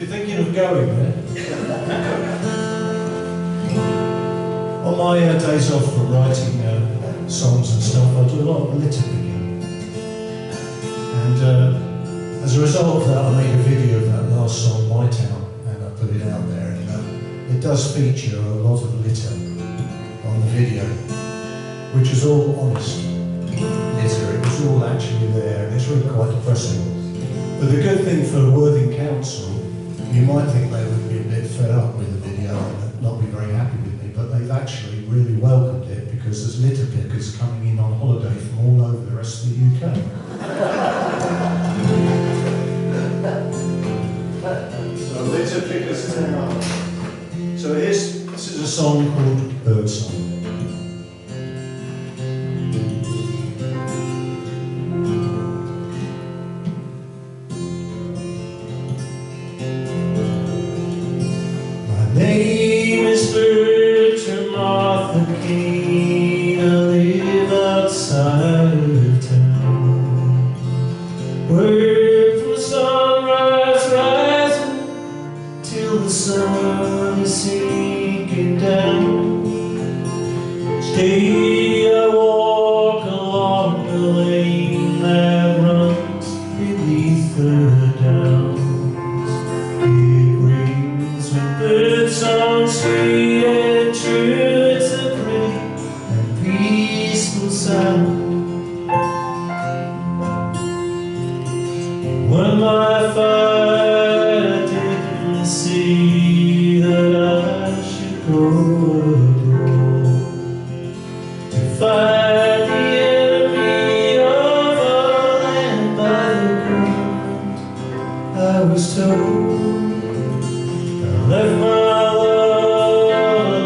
You're thinking of going there? On my days off from writing songs and stuff, I do a lot of litter picking. And as a result of that, I made a video of that last song, My Town, and I put it out there. And it does feature a lot of litter on the video, which is all honest litter. It was all actually there, and it's really quite depressing. But the good thing for Worthing Council, you might think they would be a bit fed up with the video and not be very happy with me, but they've actually really welcomed it because there's litter pickers coming in on holiday from all over the rest of the UK. So litter pickers town. So this is a song called Birdsong. Name is Bertram Arthur King. I live outside of town. Work from sunrise rising till the sun is sinking down. Each day I walk along the lane that runs beneath the downs. Birdsong sweet and true, it's a pretty and peaceful sound. When my father didn't see that I should go abroad to fight the enemy of our land by the ground, I was told. Left my love,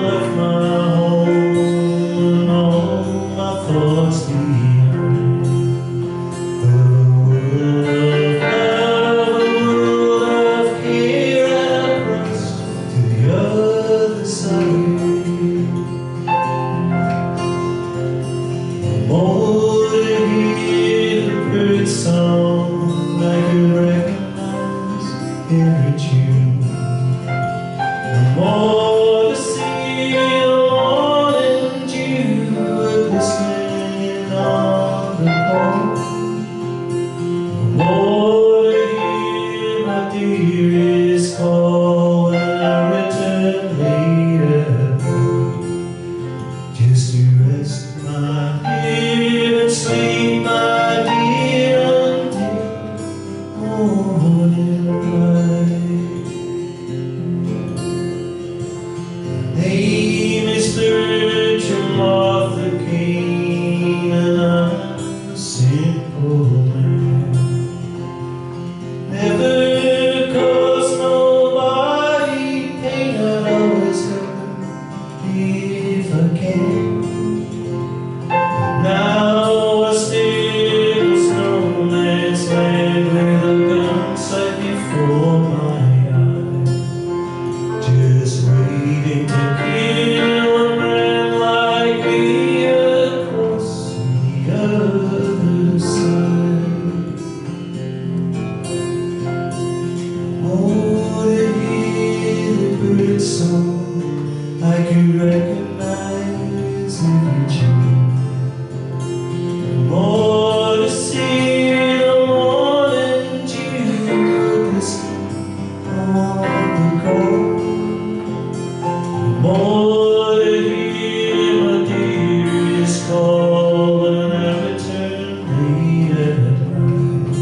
left my home, and all my thoughts behind. A world of care, and I crossed to the other side. More to hear the bird song, I could recognize every tune. More to see the morning dew glistening on the pond. More to hear my dearest call when I return later, just to rest my head and sleep, my dear, until morning light. Name is Bertram Arthur King, and I'm a simple man. Never caused nobody pain, I'd always help them if I can. But now I stay in no man's land with a gun set before my eyes, just waiting to kill a man like me across the other side. Oh, to hear the bird song, I could recognize every tune. More to see the morning dew glistening on the gold. More to hear my dearest call when I return late at night,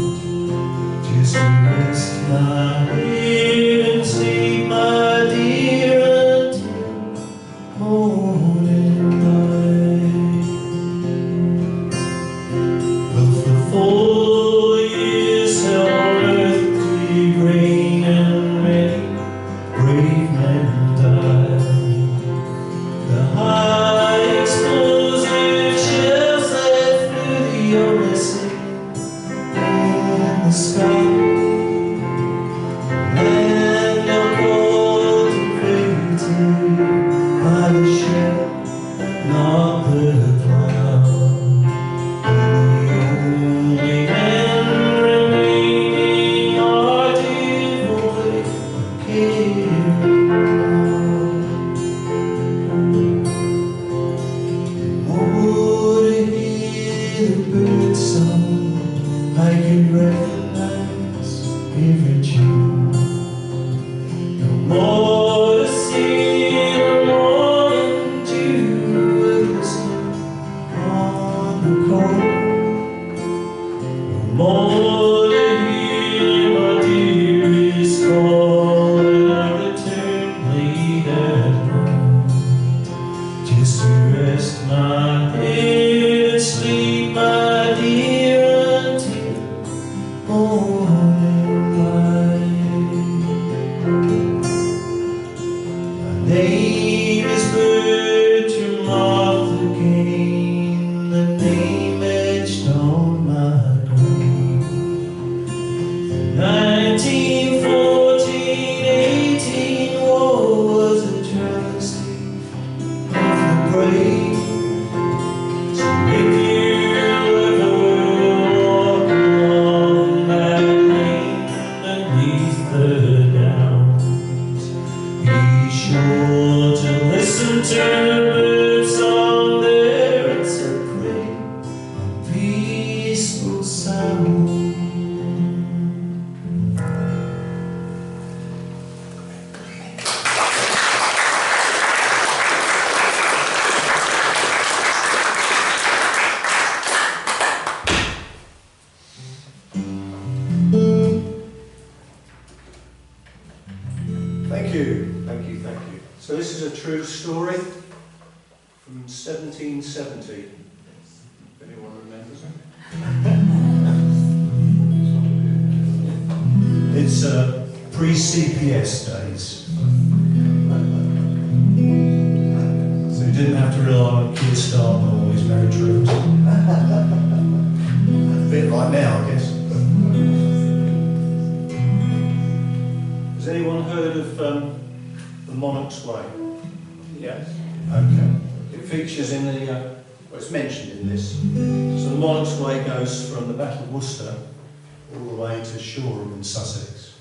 just to rest my head and sleep, my dear, until morning light. Well, for 4 years hell earth to grain, and many brave men died. The high explosive shells that flew, the only thing in the sky. Thank you, thank you, thank you. So this is a true story from 1770. If anyone remembers it. It's pre-CPS days. So you didn't have to rely on Keir Starmer or his merry troops. A bit like now, I guess. Has anyone heard of the Monarch's Way? Yes. Okay. It features in the, well, it's mentioned in this. So the Monarch's Way goes from the Battle of Worcester all the way to Shoreham in Sussex,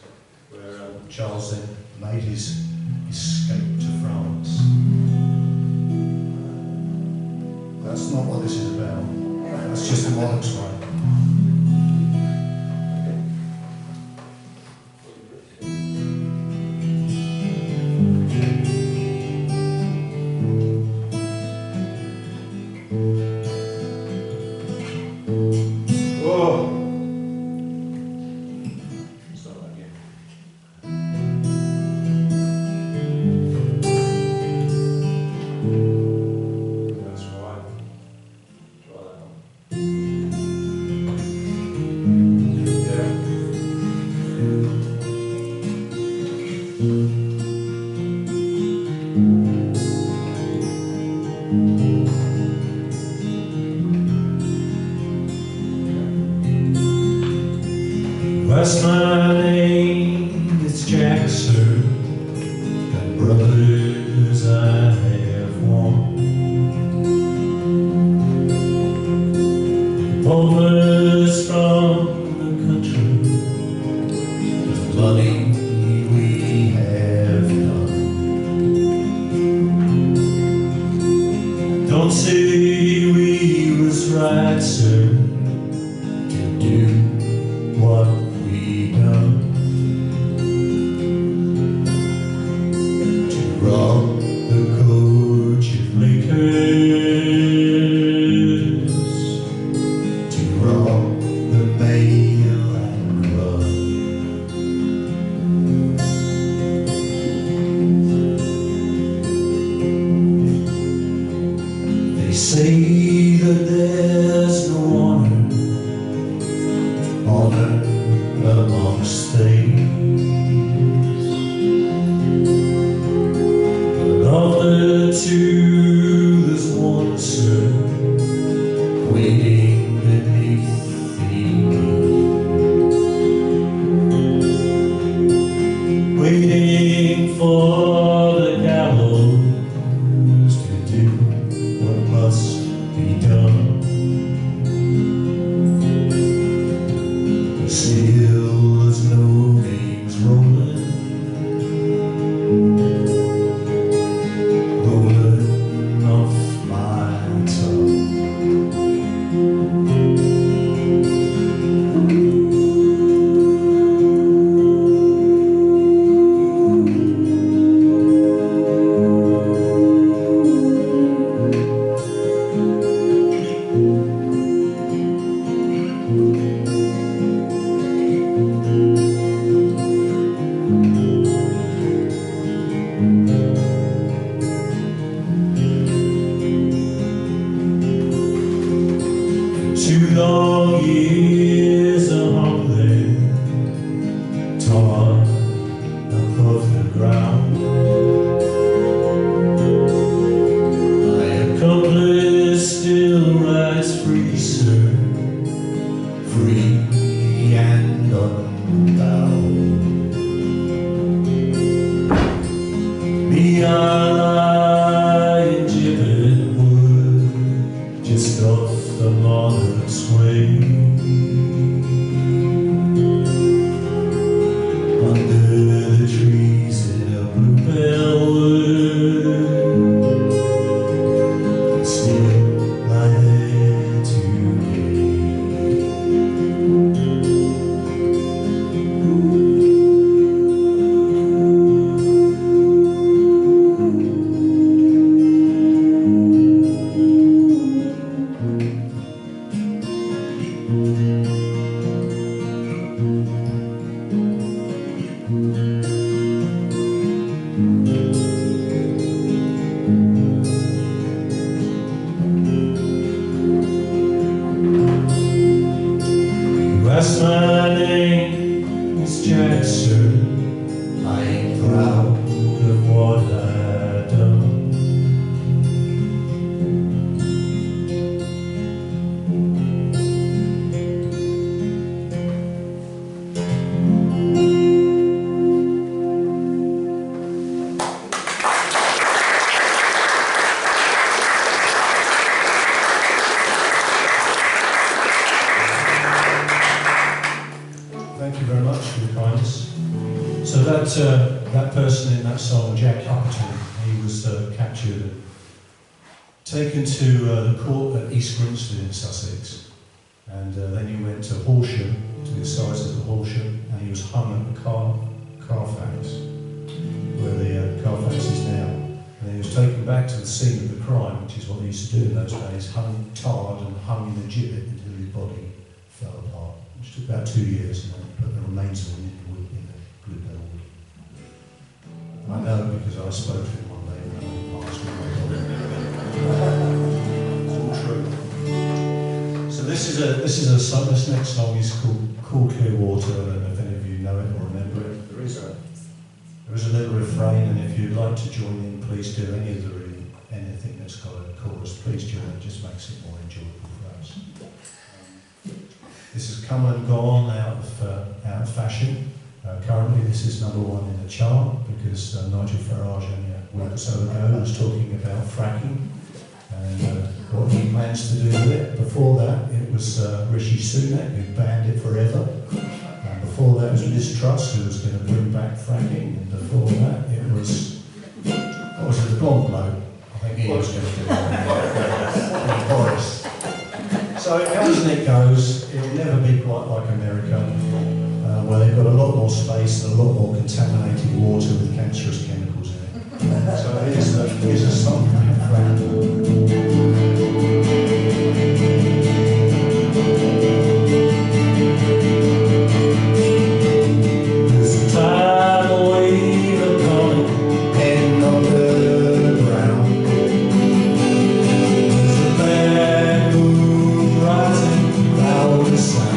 where Charles then made his escape to France. That's not what this is about. That's just the Monarch's Way. What's my name? It's Jackson, and brothers I have one. Brothers from the country, the money we have done. Don't say we was right, sir, to do what we done, to rob the coach of makers, to rob the mail and run. They say that there's no honor amongst things, but of the two there's one, sir, waiting beneath the gate, waiting for the gallows to do what must be done. Still there's no names rolling, rolling off my tongue. Two long years of humbling, torn above the ground, my accomplice still rides free, sir, free and unbound. Me, I lie in gibbet wood, just off the Monarch's Way, under the trees in a bluebell wood, still lie there today. that person in that song, Jack Upton, he was captured and taken to the court at East Grinstead in Sussex. And then he went to Horsham, to the assizes of Horsham, and he was hung at the Carfax, where the Carfax is now. And he was taken back to the scene of the crime, which is what they used to do in those days, tarred and hung in a gibbet until his body fell apart, which took about 2 years, and then put the remains of him in a glue wood. I know because I spoke to him one day when I passed away. It's all true. So this next song is called Cool Clear Water. I don't know if any of you know it or remember it. There is a little refrain, and if you'd like to join in, please do. Anything that's got a chorus, please join. It just makes it more enjoyable for us. This has come and gone out of fashion. Currently, this is #1 in the chart because Nigel Farage only a week or so ago was talking about fracking and what he plans to do with it. Before that, it was Rishi Sunak who banned it forever. And before that, it was Liz Truss who was going to bring back fracking. And before that, it was, what was it, the blonde bloke? I think he was going to do it. Boris. So, as it goes, it will never be quite like America, where they've got a lot more space and a lot more contaminated water with cancerous chemicals in it. So here's a song about There's a tidal wave coming in on the ground. There's a bad moon rising out the sound.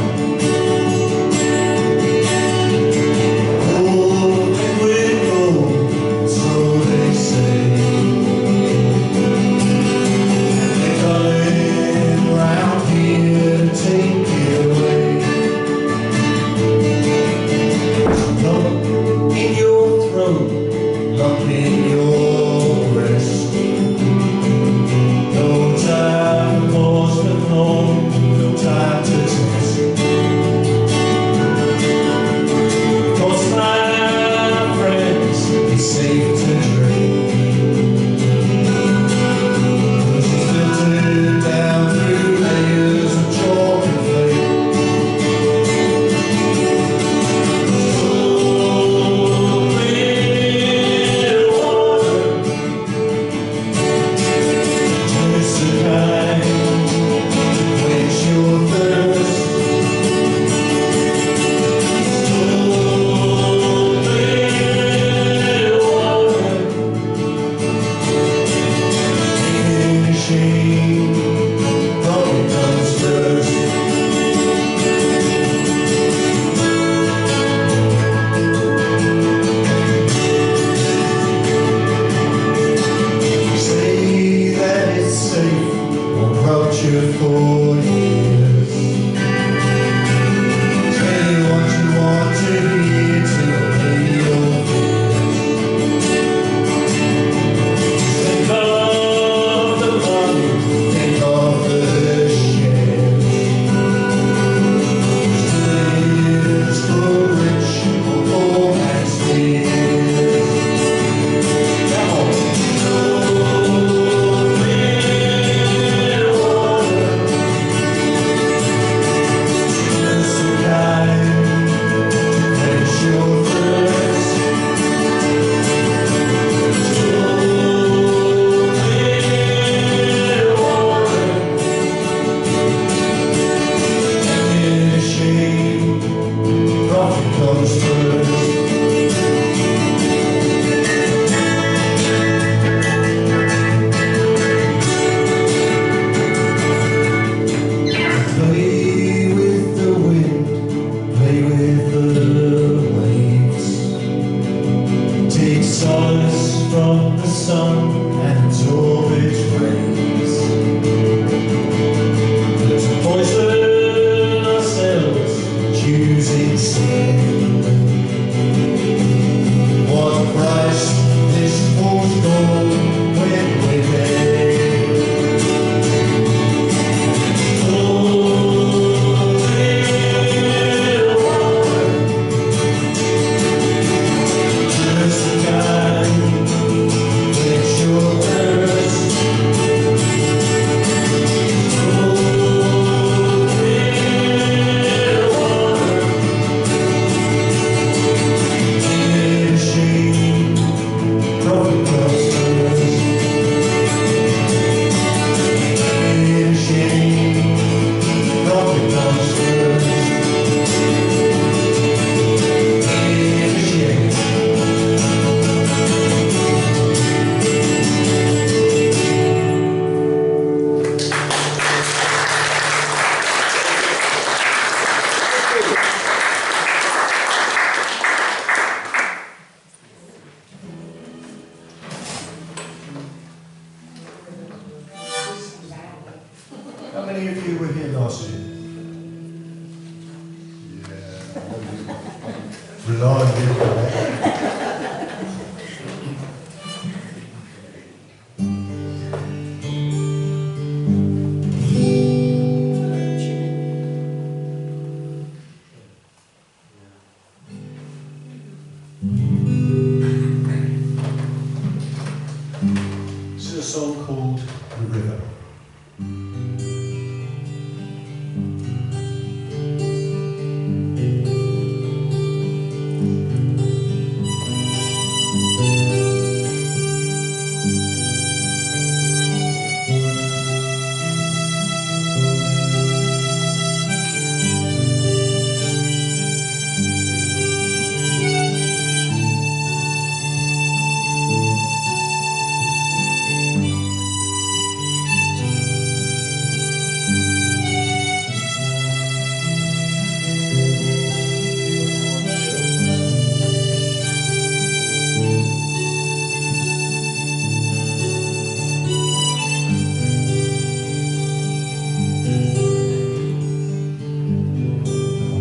song called The River.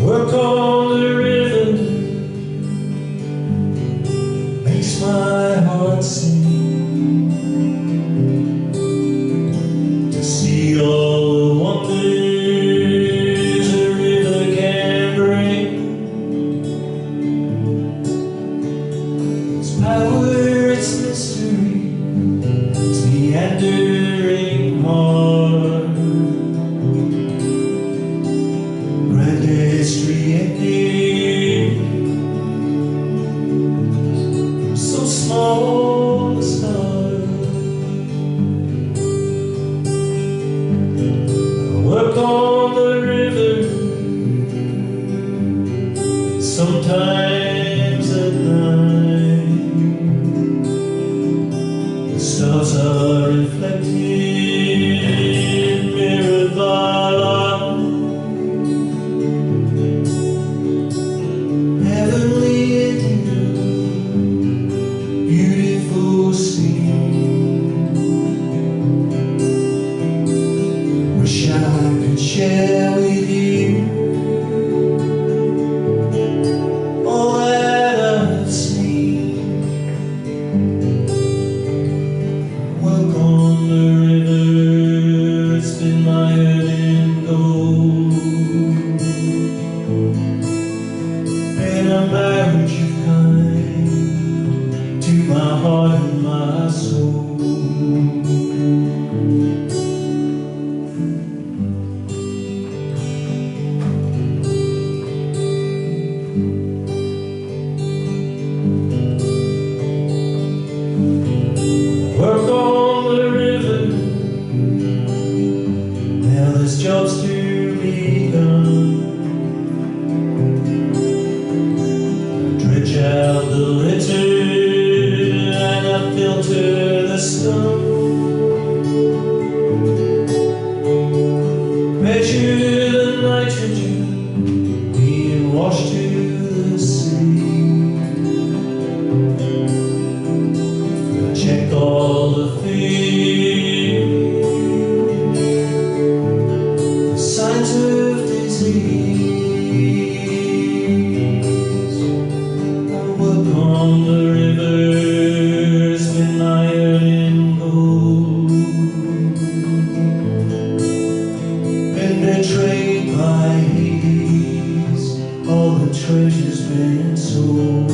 Work on the river makes my heart sing, to see all the wonders a river can bring. Its power, its mystery, its meandering heart, history ending, so small a start. I work on the river, sometimes at night. The stars are reflected, mirrored by light. Beautiful scene, wish I could share with you all that I've seen. Work on the river, it's been my hurting goal. Been a marriage of kind to my heart and my soul. Work on the river, now there's jobs to be done. Dredge out the litter, filter the stone, measure the nitrogen being washed to the sea. Check all the things, the signs of disease. I work on the river, my earning gold. Been betrayed by Hades, all the treasures been sold.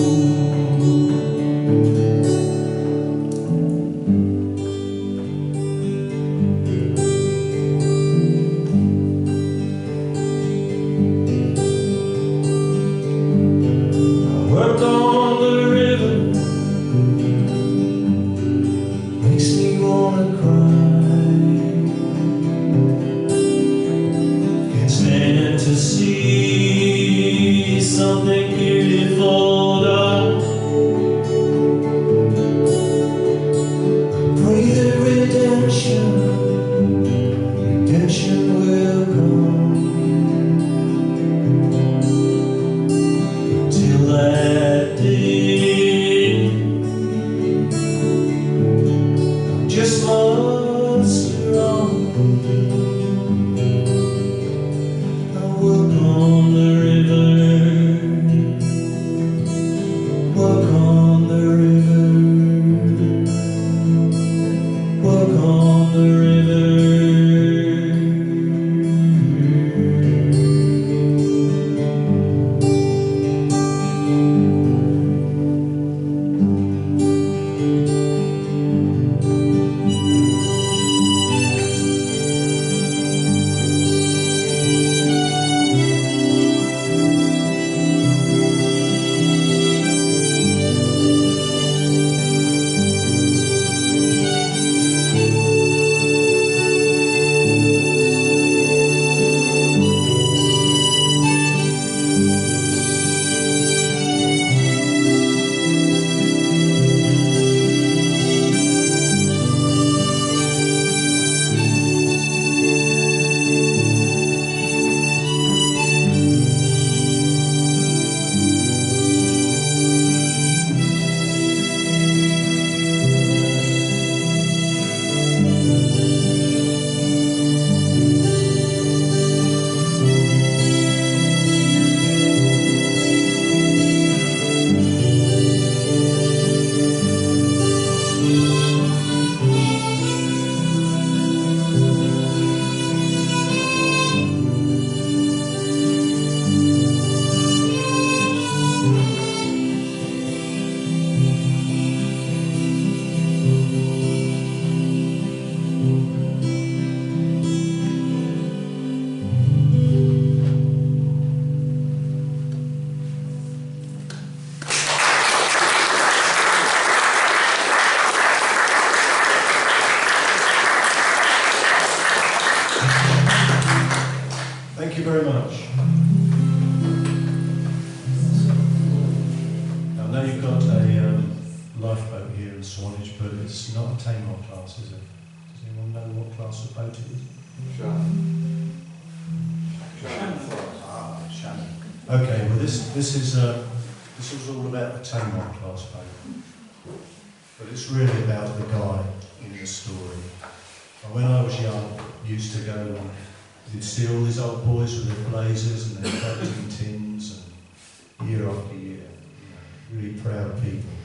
but it's not a Tamar class, is it? Does anyone know what class of boat it is? Shannon. Okay, well this was all about the Tamar class boat, but it's really about the guy in the story. And when I was young, I used to go and you'd see all these old boys with their blazers and their collecting tins, and year after year, really proud people.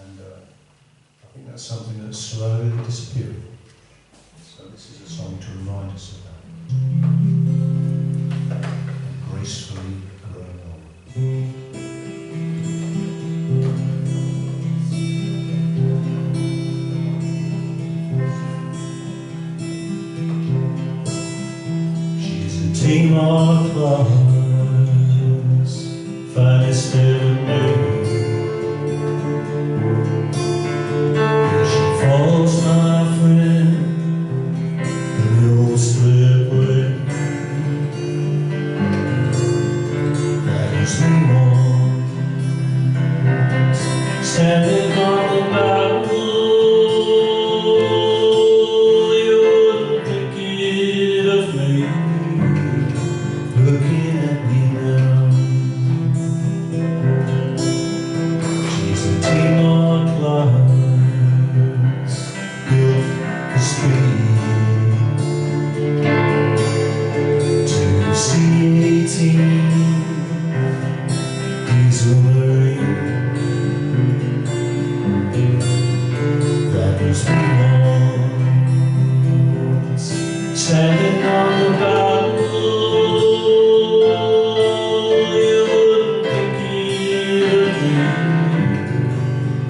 And I think that's something that's slowly disappearing. So this is a song to remind us of that. Gracefully growing old. Tamar class, finest ever made. She falls, my friend, and you'll slip away. That is me once, standing on the bow. You wouldn't think it of me. Looking at me now, she's a Tamar class, built for speed. To C-18 diesel marine. That was me once, standing on the bow.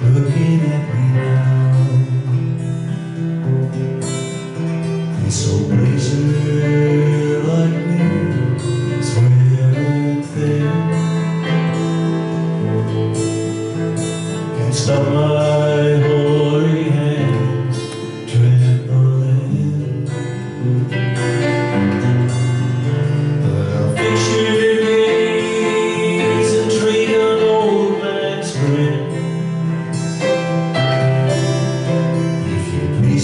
Looking at me now, this old blazer like me is wearing thin. Can't stop my hoary hands trembling, but I'll fix your knees and treat an old man's grin.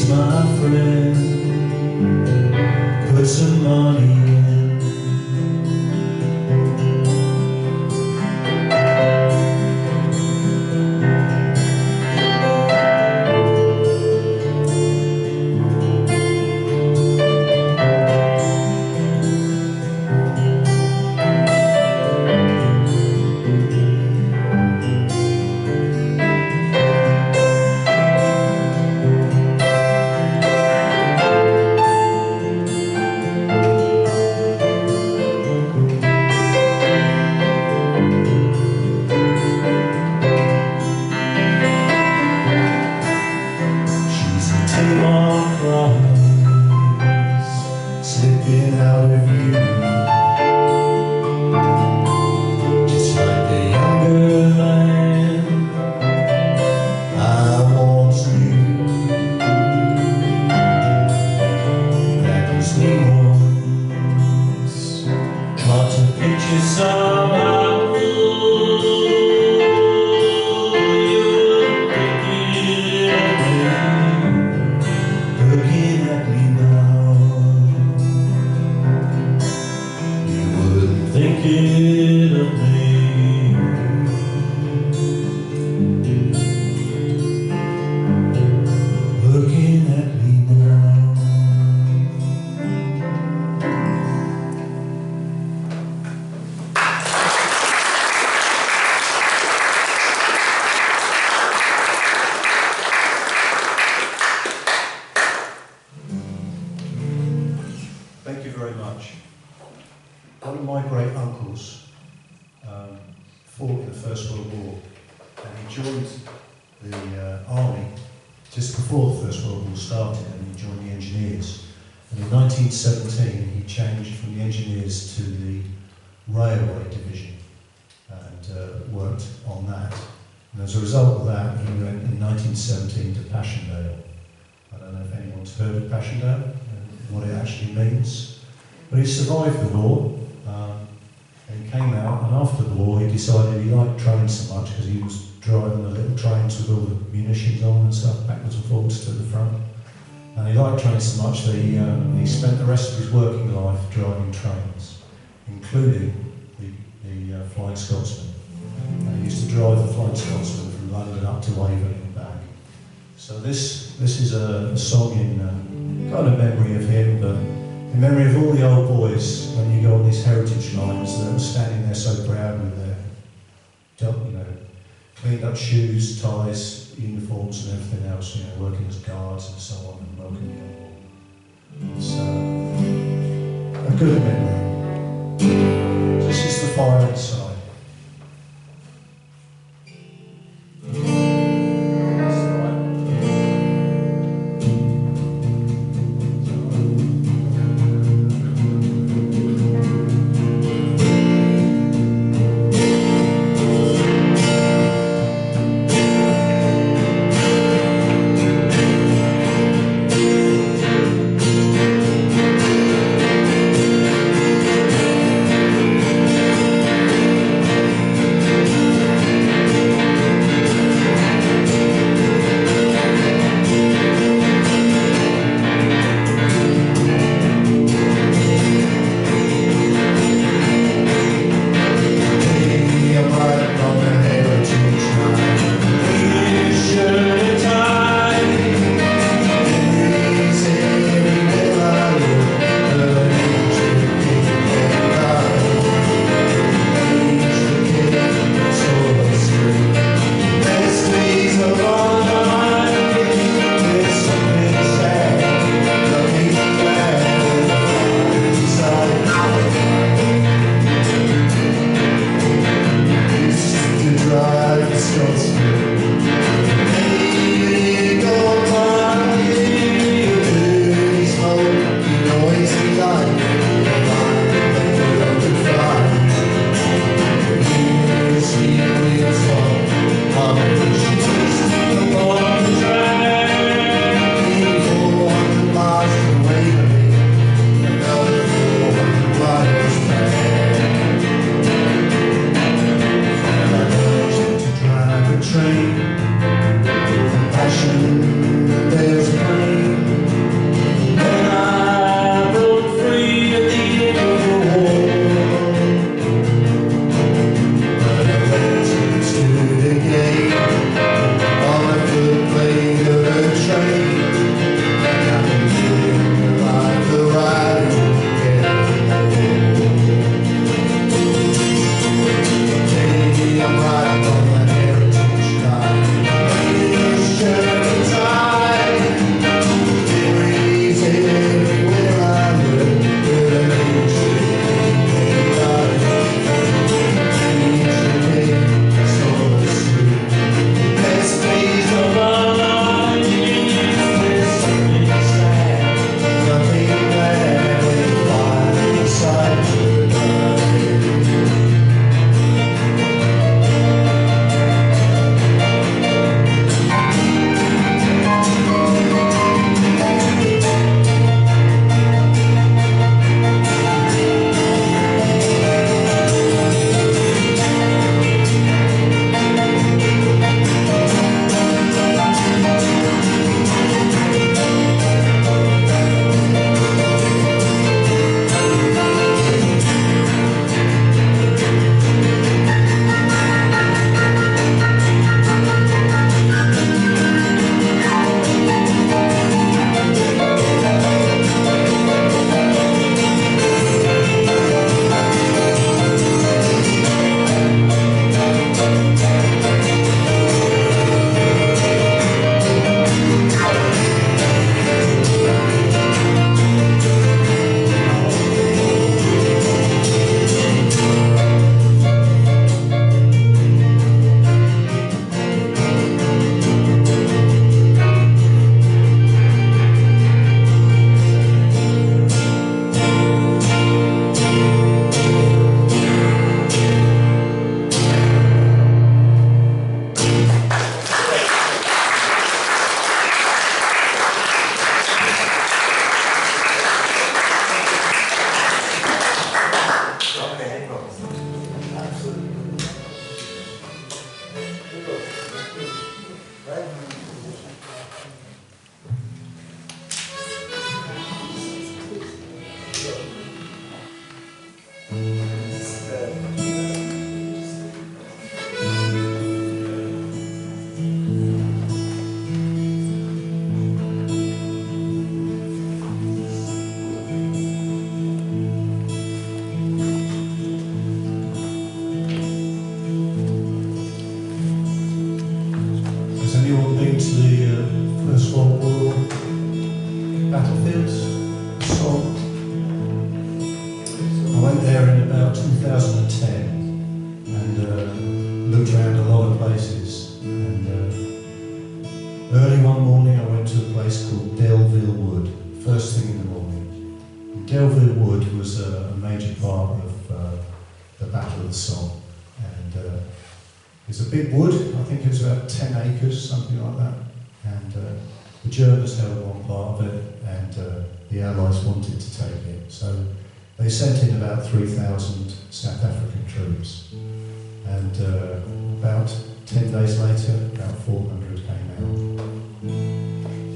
My friend, put some money in. Slipping out of view, just like the younger man I once knew. That was me once, taught to picture somehow. Looking at me now, thinking of me. Looking at me now. Thank you very much. One of my great uncles fought in the First World War, and he joined the army just before the First World War started, and he joined the engineers. And in 1917 he changed from the engineers to the railway division and worked on that. And as a result of that, he went in 1917 to Passchendaele. I don't know if anyone's heard of Passchendaele and what it actually means. But he survived the war, and he came out, and after the war he decided he liked trains so much because he was driving the little trains with all the munitions on and stuff, backwards and forwards to the front. And he liked trains so much that he spent the rest of his working life driving trains, including the Flying Scotsman. And he used to drive the Flying Scotsman from London up to Waverley and back. So this is a song in kind of memory of him, but in memory of all the old boys when you go on these heritage lines that are standing there so proud with their, cleaned up shoes, ties, uniforms and everything else, working as guards and so on and welcoming them all. It's a good memory. This is the fire inside. battlefields song. I went there in about 2010 and looked around a lot of places. And early one morning I went to a place called Delville Wood, first thing in the morning. And Delville Wood was a major part of the Battle of the Somme. And it's a big wood, I think it was about 10 acres, something like that. And the Germans held one part of it, and the Allies wanted to take it. So they sent in about 3,000 South African troops. And about 10 days later, about 400 came out.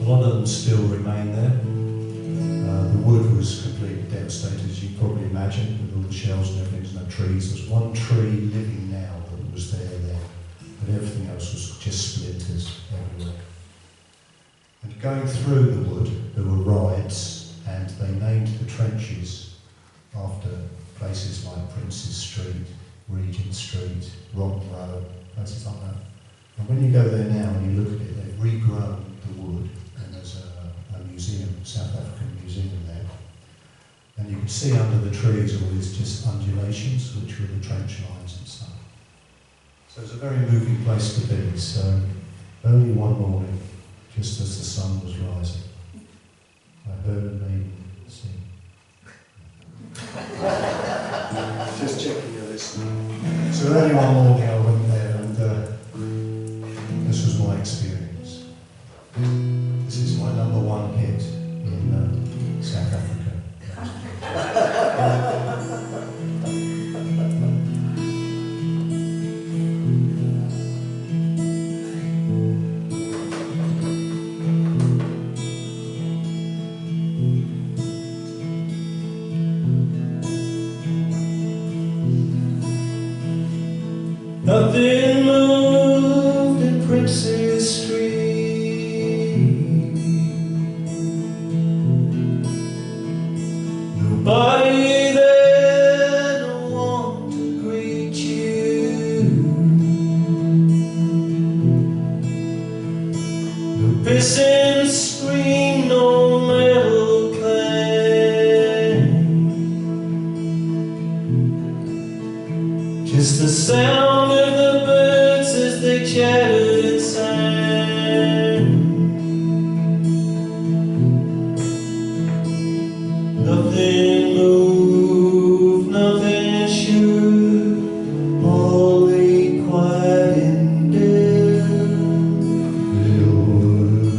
A lot of them still remain there. The wood was completely devastated, as you can probably imagine, with all the shells and everything, there's no trees. There's one tree living now that was there then, but everything else was just splinters everywhere. And going through the wood, there were rides, and they named the trenches after places like Princes Street, Regent Street, Rotten Row, places like that. And when you go there now and you look at it, they've regrown the wood, and there's a museum, South African museum there. And you can see under the trees all these just undulations, which were the trench lines and stuff. So it's a very moving place to be. So early one morning, just as the sun was rising, I heard a maiden sing. Just checking you're listening. So early one morning I went there, and this was my experience. This is my #1 hit in South Africa. Nothing moved in Princes Street. Nobody there, no one to greet you. No pissing scream, no metal clang. Just the sound of the birds as they chattered and sang. Nothing moved, nothing shook, all lay quiet in Delville Wood.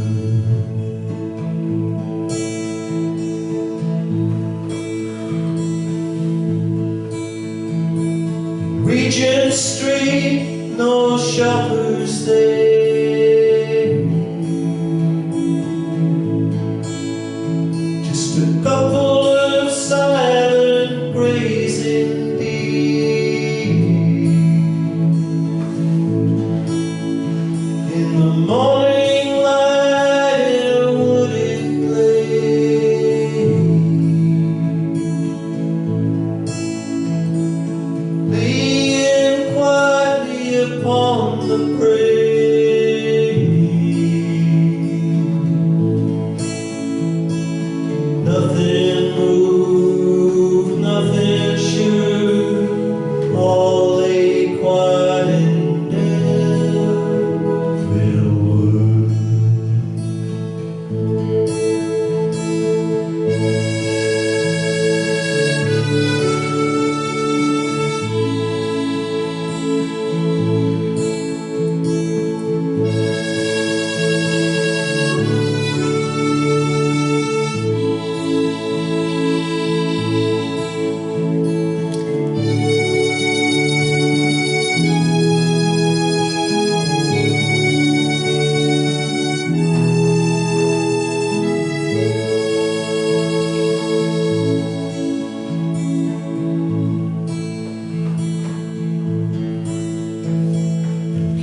Regent Street, no shoppers there. Just a couple of silent grazing deer. In the morning light in a wooded glade, leaning quietly upon the prairie. Nothing moved, nothing shook, all lay quiet in Delville Wood.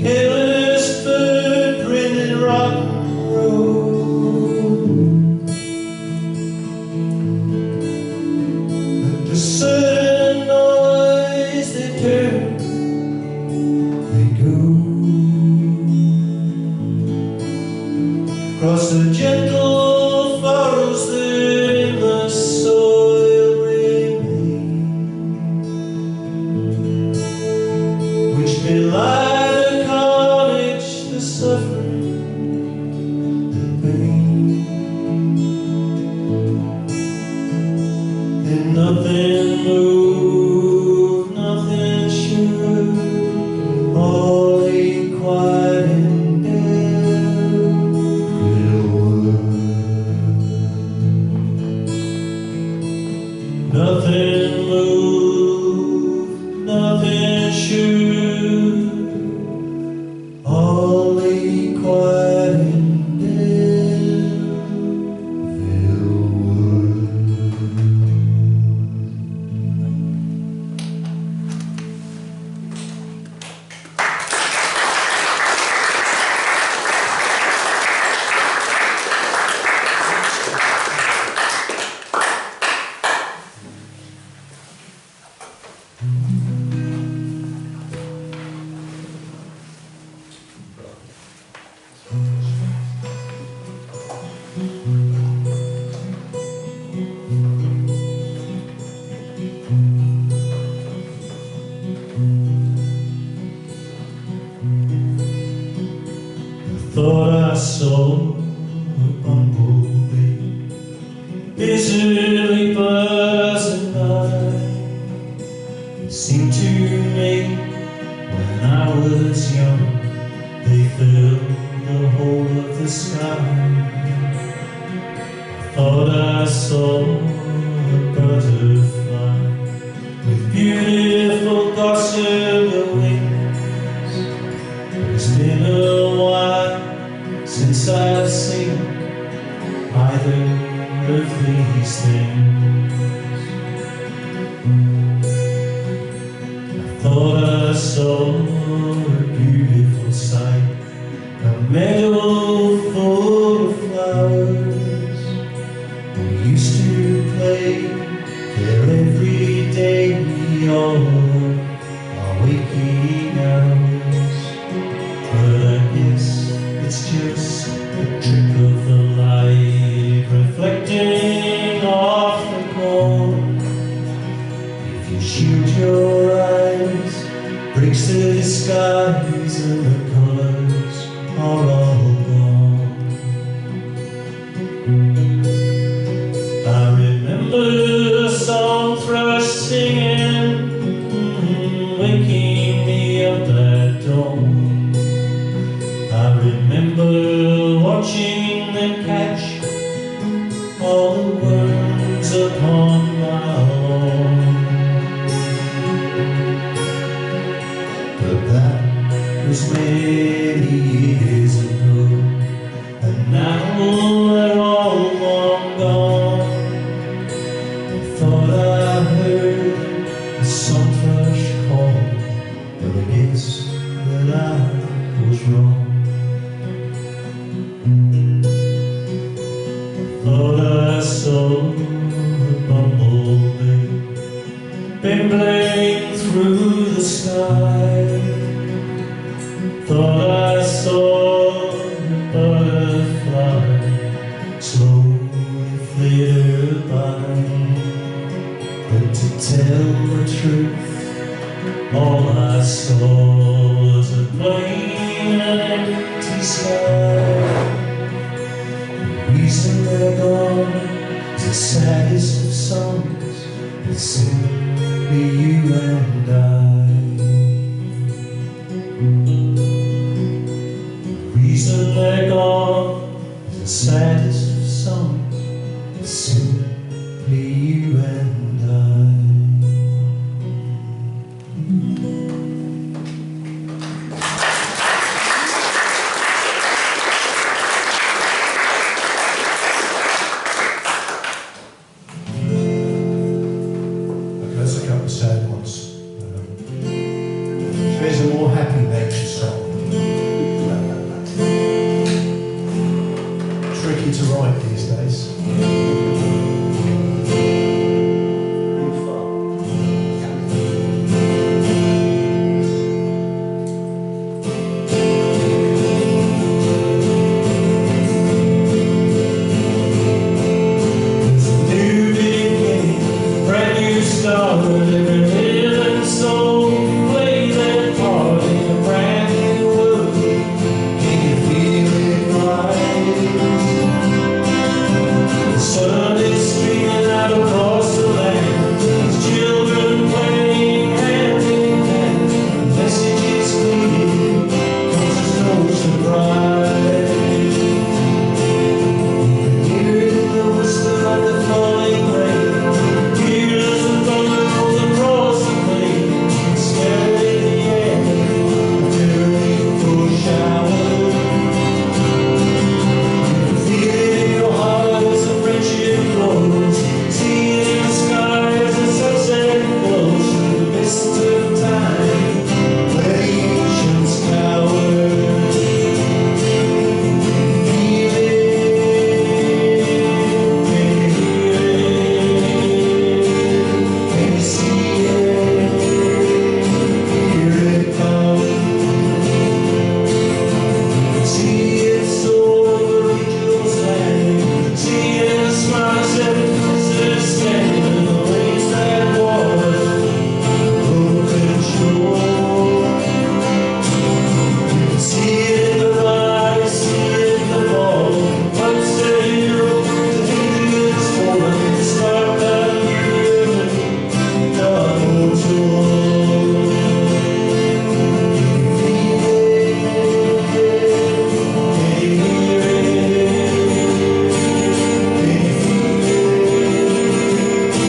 Careless bird printed rotten road. At a certain noise they turn, they go. Across the gentle furrows saw a bumblebee busily buzzing by. It seemed to me when I was young, they filled the whole of the sky. I thought I saw a butterfly with beautiful gossamer wings. It's been a while since I've seen either of these things. I thought I saw a beautiful sight, a meadow full of flowers. We used to play there every day, all our waking hours. But I guess it's just a trick of the light reflecting off the corn. If you shield your eyes, breaks the disguise and the colors are all gone. I remember the song thrush singing, waking me up at dawn. I remember watching them catch all the worms upon my lawn. But that was many years ago, and now they're all long gone. I thought I heard the song thrush call, but I guess that I was wrong. I thought I saw a bumblebee bimbling through the sky. Thought I saw a butterfly slowly flitter by. But to tell the truth, all I saw was a plain and empty sky. The reason they're gone is the saddest of songs, it's simply you and I. The reason they're gone is the saddest of songs, it's simply you and I. That's a couple of sad ones. There's a more happy nature song. Tricky to write these days.